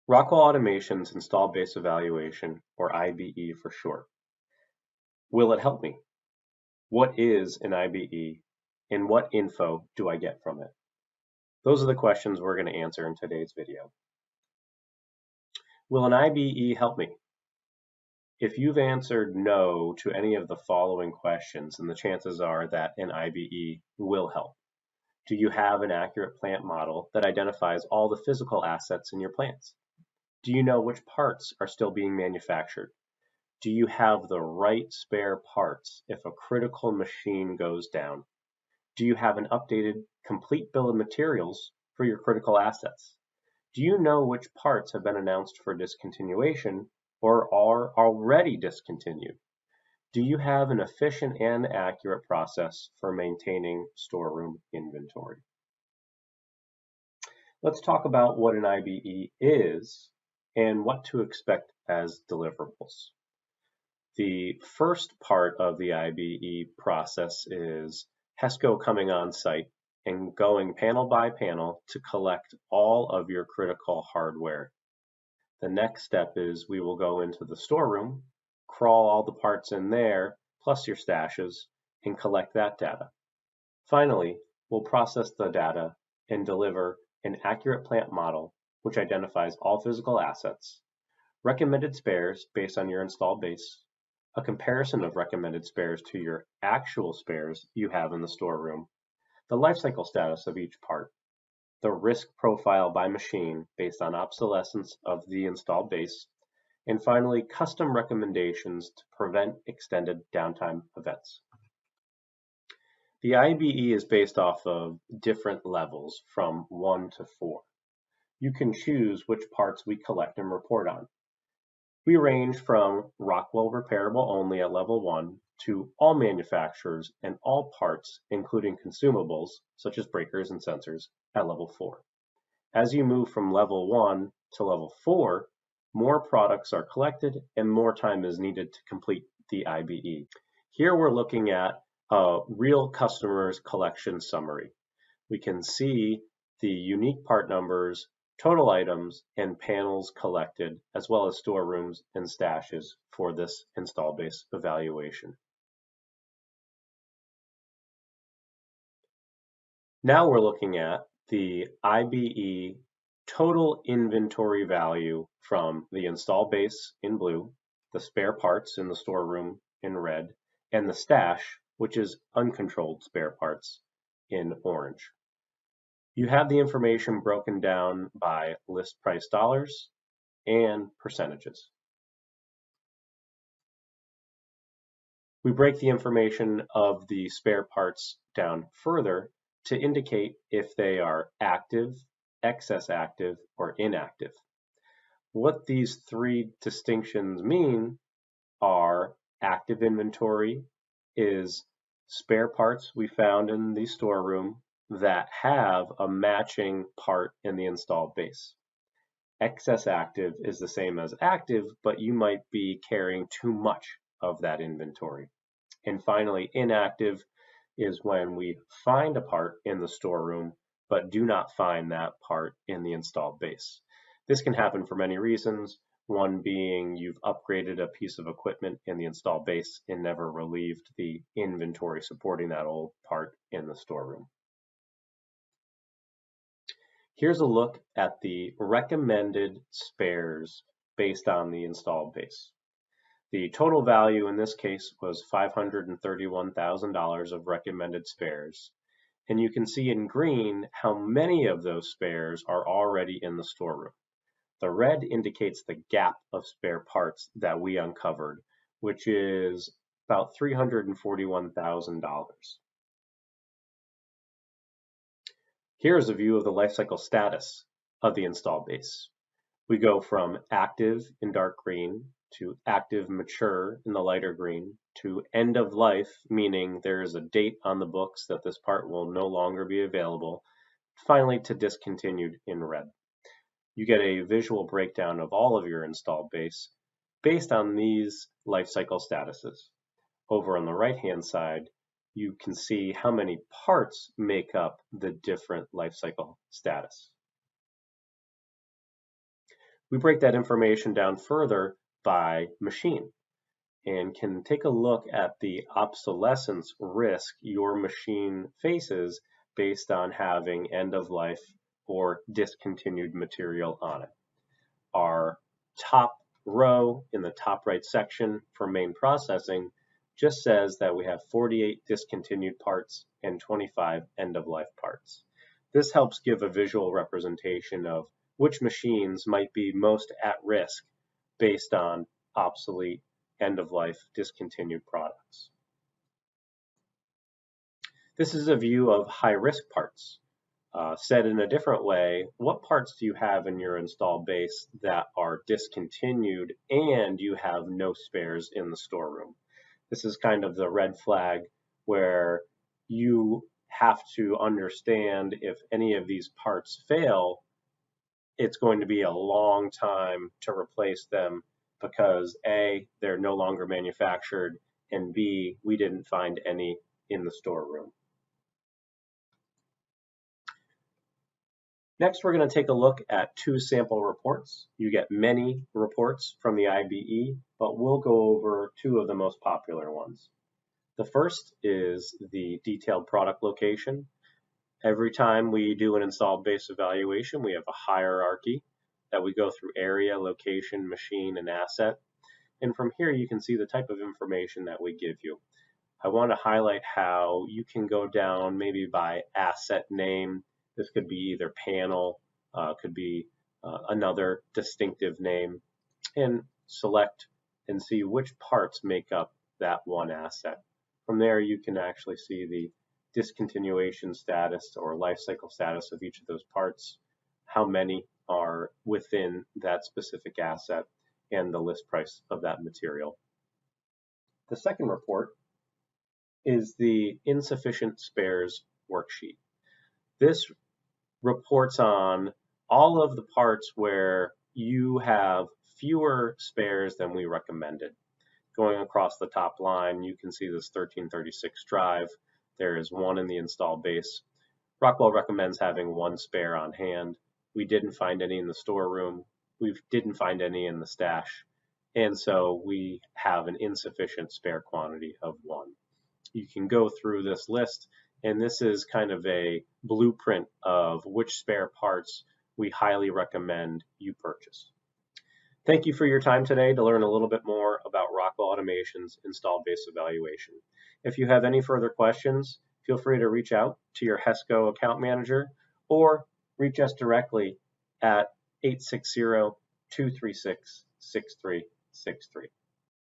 Rockwell Automation's installed base evaluation, or IBE for short. Will it help me? What is an IBE and what info do I get from it? Those are the questions we're going to answer in today's video. Will an IBE help me? If you've answered no to any of the following questions, then the chances are that an IBE will help. Do you have an accurate plant model that identifies all the physical assets in your plants? Do you know which parts are still being manufactured? Do you have the right spare parts if a critical machine goes down? Do you have an updated, complete bill of materials for your critical assets? Do you know which parts have been announced for discontinuation or are already discontinued? Do you have an efficient and accurate process for maintaining storeroom inventory? Let's talk about what an IBE is and what to expect as deliverables. The first part of the IBE process is HESCO coming on site and going panel by panel to collect all of your critical hardware. The next step is we will go into the storeroom, crawl all the parts in there, plus your stashes, and collect that data. Finally, we'll process the data and deliver an accurate plant model which identifies all physical assets, recommended spares based on your installed base, a comparison of recommended spares to your actual spares you have in the storeroom, the lifecycle status of each part, the risk profile by machine based on obsolescence of the installed base, and finally, custom recommendations to prevent extended downtime events. The IBE is based off of different levels from 1 to 4. You can choose which parts we collect and report on. We range from Rockwell repairable only at level 1 to all manufacturers and all parts, including consumables such as breakers and sensors, at level 4. As you move from level 1 to level 4, more products are collected and more time is needed to complete the IBE. Here we're looking at a real customer's collection summary. We can see the unique part numbers, total items, and panels collected, as well as storerooms and stashes for this install base evaluation. Now we're looking at the IBE total inventory value from the install base in blue, the spare parts in the storeroom in red, and the stash, which is uncontrolled spare parts, in orange. You have the information broken down by list price dollars and percentages. We break the information of the spare parts down further to indicate if they are active, excess active, or inactive. What these three distinctions mean are active inventory is spare parts we found in the storeroom that have a matching part in the installed base. Excess active is the same as active, but you might be carrying too much of that inventory. And finally, inactive is when we find a part in the storeroom, but do not find that part in the installed base. This can happen for many reasons. One being you've upgraded a piece of equipment in the installed base and never relieved the inventory supporting that old part in the storeroom. Here's a look at the recommended spares based on the installed base. The total value in this case was $531,000 of recommended spares. And you can see in green how many of those spares are already in the storeroom. The red indicates the gap of spare parts that we uncovered, which is about $341,000. Here's a view of the lifecycle status of the installed base. We go from active in dark green to active mature in the lighter green to end of life, meaning there is a date on the books that this part will no longer be available, finally to discontinued in red. You get a visual breakdown of all of your installed base based on these life cycle statuses. Over on the right-hand side, you can see how many parts make up the different life cycle status. We break that information down further by machine and can take a look at the obsolescence risk your machine faces based on having end-of-life or discontinued material on it. Our top row in the top right section for main processing just says that we have 48 discontinued parts and 25 end-of-life parts. This helps give a visual representation of which machines might be most at risk based on obsolete, end-of-life, discontinued products. This is a view of high-risk parts. Said in a different way, what parts do you have in your installed base that are discontinued and you have no spares in the storeroom? This is kind of the red flag where you have to understand if any of these parts fail, it's going to be a long time to replace them because A, they're no longer manufactured, and B, we didn't find any in the storeroom. Next, we're going to take a look at 2 sample reports. You get many reports from the IBE, but we'll go over 2 of the most popular ones. The first is the detailed product location. Every time we do an installed base evaluation, we have a hierarchy that we go through: area, location, machine, and asset. And from here, you can see the type of information that we give you. I want to highlight how you can go down maybe by asset name. This could be either panel, could be another distinctive name, and select and see which parts make up that one asset. From there, you can actually see the discontinuation status or life cycle status of each of those parts, how many are within that specific asset, and the list price of that material. The second report is the insufficient spares worksheet. This reports on all of the parts where you have fewer spares than we recommended. Going across the top line, you can see this 1336 drive. There is 1 in the installed base. Rockwell recommends having 1 spare on hand. We didn't find any in the storeroom. We didn't find any in the stash. And so we have an insufficient spare quantity of 1. You can go through this list, and this is kind of a blueprint of which spare parts we highly recommend you purchase. Thank you for your time today to learn a little bit more about Rockwell Automation's installed base evaluation. If you have any further questions, feel free to reach out to your HESCO account manager or reach us directly at 860-236-6363.